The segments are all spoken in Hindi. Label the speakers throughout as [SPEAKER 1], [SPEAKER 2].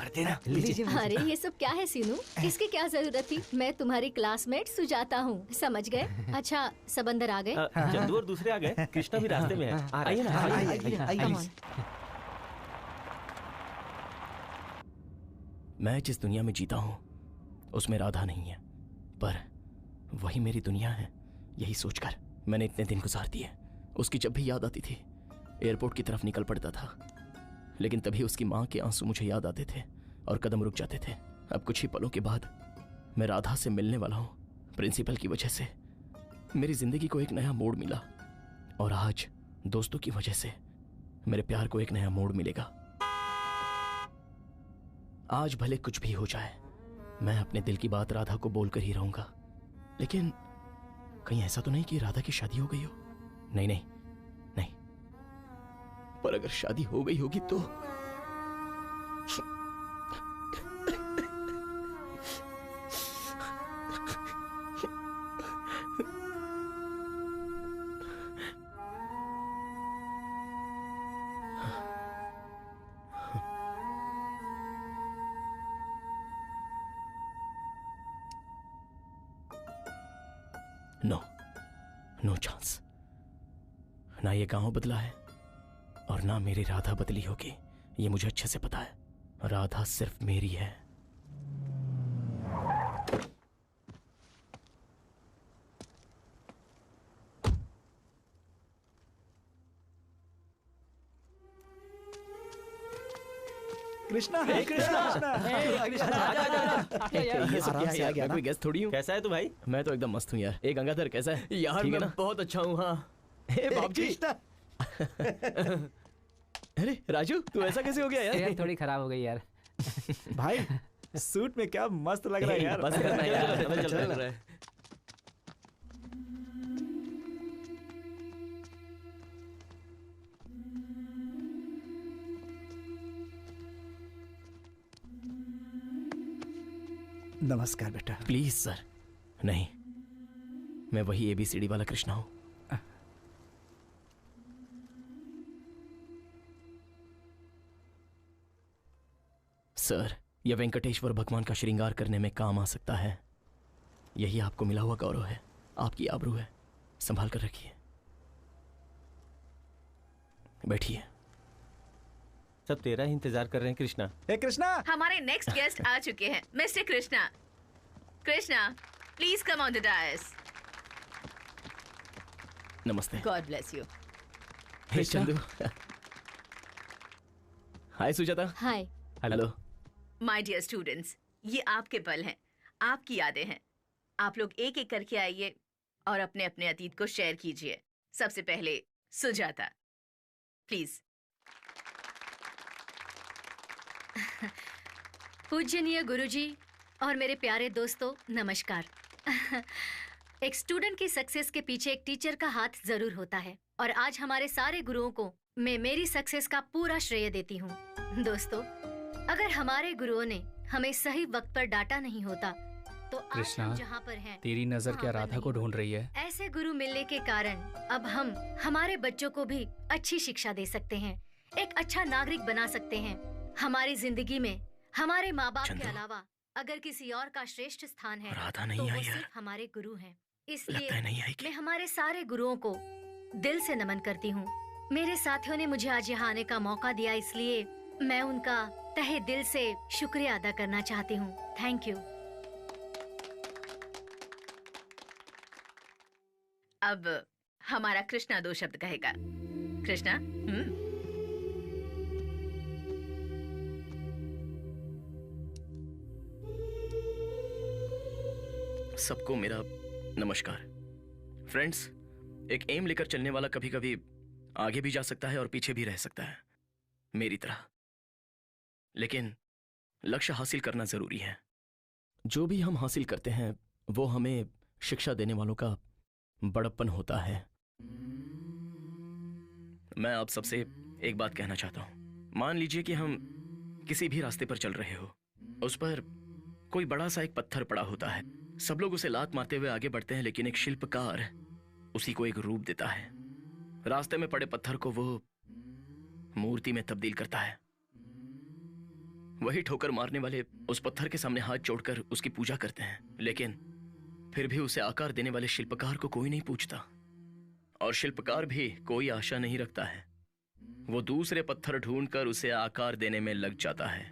[SPEAKER 1] करते ना।
[SPEAKER 2] अरे ये सब क्या है सीनू, इसकी क्या जरूरत थी? मैं तुम्हारी क्लासमेट सुजाता हूँ, समझ गए? अच्छा सब अंदर आ गए?
[SPEAKER 1] चंदू और दूसरे आ गए, कृष्णा भी रास्ते में है। आइए ना,
[SPEAKER 2] आइए।
[SPEAKER 3] मैं जिस दुनिया में जीता हूँ उसमें राधा नहीं है, पर वही मेरी दुनिया है। यही सोचकर मैंने इतने दिन गुजार दिए। उसकी जब भी याद आती थी एयरपोर्ट की तरफ निकल पड़ता था, लेकिन तभी उसकी माँ के आंसू मुझे याद आते थे और कदम रुक जाते थे। अब कुछ ही पलों के बाद मैं राधा से मिलने वाला हूँ। प्रिंसिपल की वजह से मेरी जिंदगी को एक नया मोड़ मिला और आज दोस्तों की वजह से मेरे प्यार को एक नया मोड़ मिलेगा। आज भले कुछ भी हो जाए मैं अपने दिल की बात राधा को बोलकर ही रहूंगा। लेकिन कहीं ऐसा तो नहीं कि राधा की शादी हो गई हो? नहीं नहीं नहीं, पर अगर शादी हो गई होगी तो नो चांस। ना ये गांव बदला है और ना मेरी राधा बदली होगी, ये मुझे अच्छे से पता है। राधा सिर्फ मेरी है।
[SPEAKER 4] कृष्णा,
[SPEAKER 3] ये सब क्या है यार? मैं कोई गेस्ट थोड़ी हूँ।
[SPEAKER 1] कैसा है तू भाई?
[SPEAKER 3] मैं तो एकदम मस्त हूँ यार। एक गंगाधर कैसा है?
[SPEAKER 5] यार
[SPEAKER 3] ठीक है
[SPEAKER 5] मैं
[SPEAKER 3] ना?
[SPEAKER 5] बहुत अच्छा हूँ। हाँ
[SPEAKER 3] बाबजी। अरे राजू तू ऐसा कैसे हो गया यार?
[SPEAKER 6] थोड़ी खराब हो गई यार।
[SPEAKER 4] भाई सूट में क्या मस्त लग रहा है यार।
[SPEAKER 3] बस करना यार, हमें चल रहा है।
[SPEAKER 4] नमस्कार बेटा।
[SPEAKER 3] Please sir. नहीं, मैं वही ABCD वाला कृष्णा हूं। सर, यह वेंकटेश्वर भगवान का श्रृंगार करने में काम आ सकता है। यही आपको मिला हुआ गौरव है, आपकी आबरू है। संभाल कर रखिए। बैठिए।
[SPEAKER 1] सब तेरा ही इंतजार कर रहे हैं कृष्णा।
[SPEAKER 4] हे कृष्णा,
[SPEAKER 7] हमारे नेक्स्ट गेस्ट आ चुके हैं, mister Krishna. Krishna, please come on the dais.
[SPEAKER 3] नमस्ते।
[SPEAKER 7] God bless you.
[SPEAKER 3] Hey Chandu. Hi Sujata.
[SPEAKER 2] Hi.
[SPEAKER 3] Hello.
[SPEAKER 7] My dear students, ये आपके पल हैं, आपकी यादें हैं। आप लोग एक एक करके आइए और अपने अपने अतीत को शेयर कीजिए। सबसे पहले सुजाता, प्लीज।
[SPEAKER 2] पूजनीय गुरुजी और मेरे प्यारे दोस्तों, नमस्कार। एक स्टूडेंट की सक्सेस के पीछे एक टीचर का हाथ जरूर होता है और आज हमारे सारे गुरुओं को मैं मेरी सक्सेस का पूरा श्रेय देती हूँ। दोस्तों, अगर हमारे गुरुओं ने हमें सही वक्त पर डांटा नहीं होता तो आज हम जहाँ पर हैं,
[SPEAKER 6] तेरी नजर क्या राधा को ढूंढ रही है?
[SPEAKER 2] ऐसे गुरु मिलने के कारण अब हम हमारे बच्चों को भी अच्छी शिक्षा दे सकते हैं, एक अच्छा नागरिक बना सकते हैं। हमारी जिंदगी में हमारे माँ बाप के अलावा अगर किसी और का श्रेष्ठ स्थान है
[SPEAKER 3] राधा नहीं
[SPEAKER 2] तो वो
[SPEAKER 3] आई यार।
[SPEAKER 2] सिर्फ हमारे गुरु हैं।
[SPEAKER 3] लगता है
[SPEAKER 2] इसलिए
[SPEAKER 3] नहीं आएगी।
[SPEAKER 2] मैं हमारे सारे गुरुओं को दिल से नमन करती हूँ। मेरे साथियों ने मुझे आज यहाँ आने का मौका दिया, इसलिए मैं उनका तहे दिल से शुक्रिया अदा करना चाहती हूँ। Thank you.
[SPEAKER 7] अब हमारा कृष्णा 2 शब्द कहेगा। कृष्णा,
[SPEAKER 3] सबको मेरा नमस्कार। फ्रेंड्स, एक एम लेकर चलने वाला कभी कभी आगे भी जा सकता है और पीछे भी रह सकता है, मेरी तरह। लेकिन लक्ष्य हासिल करना जरूरी है। जो भी हम हासिल करते हैं वो हमें शिक्षा देने वालों का बड़प्पन होता है। मैं आप सबसे एक बात कहना चाहता हूं। मान लीजिए कि हम किसी भी रास्ते पर चल रहे हो, उस पर कोई बड़ा सा एक पत्थर पड़ा होता है। सब लोग उसे लात मारते हुए आगे बढ़ते हैं, लेकिन एक शिल्पकार उसी को एक रूप देता है। रास्ते में पड़े पत्थर को वो मूर्ति में तब्दील करता है। वही ठोकर मारने वाले उस पत्थर के सामने हाथ जोड़कर उसकी पूजा करते हैं, लेकिन फिर भी उसे आकार देने वाले शिल्पकार को कोई नहीं पूछता, और शिल्पकार भी कोई आशा नहीं रखता है। वो दूसरे पत्थर ढूंढकर उसे आकार देने में लग जाता है।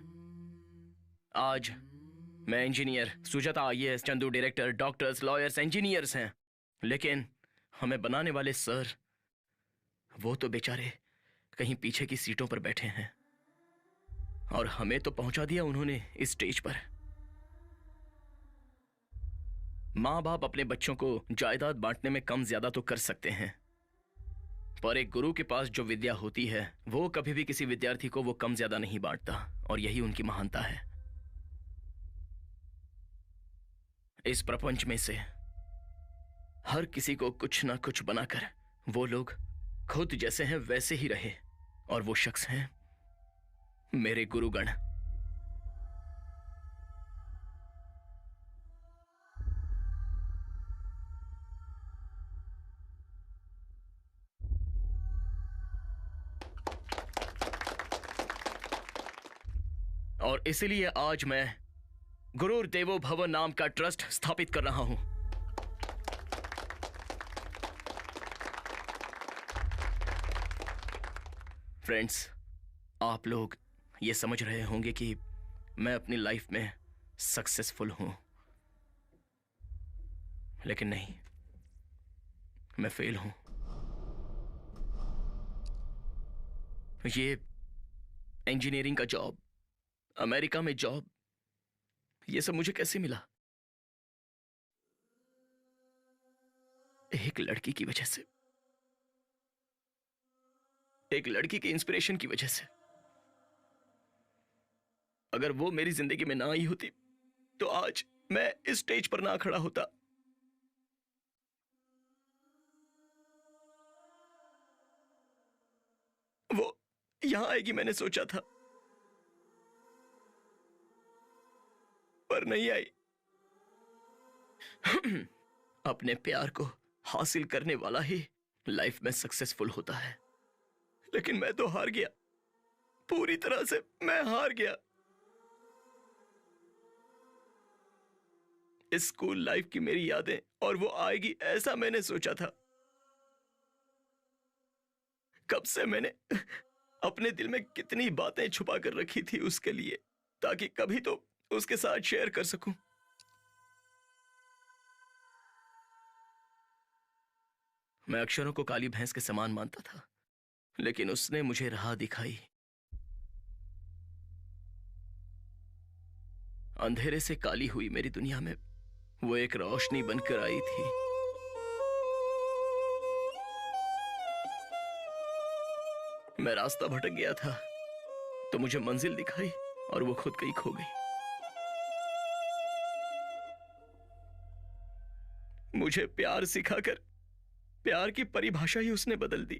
[SPEAKER 3] आज मैं engineer, Sujata IAS, Chandu director, doctors, lawyers, engineers हैं, लेकिन हमें बनाने वाले सर, वो तो बेचारे कहीं पीछे की सीटों पर बैठे हैं, और हमें तो पहुंचा दिया उन्होंने इस स्टेज पर। माँ बाप अपने बच्चों को जायदाद बांटने में कम ज्यादा तो कर सकते हैं, पर एक गुरु के पास जो विद्या होती है वो कभी भी किसी विद्यार्थी को वो कम ज्यादा नहीं बांटता, और यही उनकी महानता है। इस प्रपंच में से हर किसी को कुछ ना कुछ बनाकर वो लोग खुद जैसे हैं वैसे ही रहे, और वो शख्स हैं मेरे गुरुगण। और इसीलिए आज मैं गुरुर देवो भव नाम का ट्रस्ट स्थापित कर रहा हूं। फ्रेंड्स, आप लोग ये समझ रहे होंगे कि मैं अपनी लाइफ में सक्सेसफुल हूं, लेकिन नहीं, मैं फेल हूं। ये इंजीनियरिंग का जॉब, अमेरिका में जॉब, ये सब मुझे कैसे मिला? एक लड़की की वजह से, एक लड़की की इंस्पिरेशन की वजह से। अगर वो मेरी जिंदगी में ना आई होती तो आज मैं इस स्टेज पर ना खड़ा होता। वो यहां आएगी मैंने सोचा था, पर नहीं आई। अपने प्यार को हासिल करने वाला ही लाइफ में सक्सेसफुल होता है, लेकिन मैं तो हार गया, पूरी तरह से मैं हार गया। इस स्कूल लाइफ की मेरी यादें, और वो आएगी ऐसा मैंने सोचा था। कब से मैंने अपने दिल में कितनी बातें छुपा कर रखी थी उसके लिए, ताकि कभी तो उसके साथ शेयर कर सकूं। मैं अक्षरों को काली भैंस के समान मानता था, लेकिन उसने मुझे राह दिखाई। अंधेरे से काली हुई मेरी दुनिया में वो एक रोशनी बनकर आई थी। मैं रास्ता भटक गया था तो मुझे मंजिल दिखाई, और वो खुद कहीं खो गई। मुझे प्यार सिखाकर प्यार की परिभाषा ही उसने बदल दी।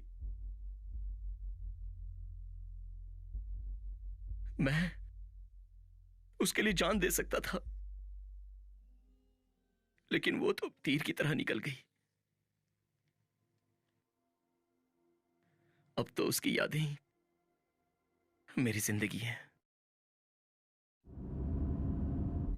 [SPEAKER 3] मैं उसके लिए जान दे सकता था, लेकिन वो तो तीर की तरह निकल गई। अब तो उसकी यादें ही मेरी जिंदगी है।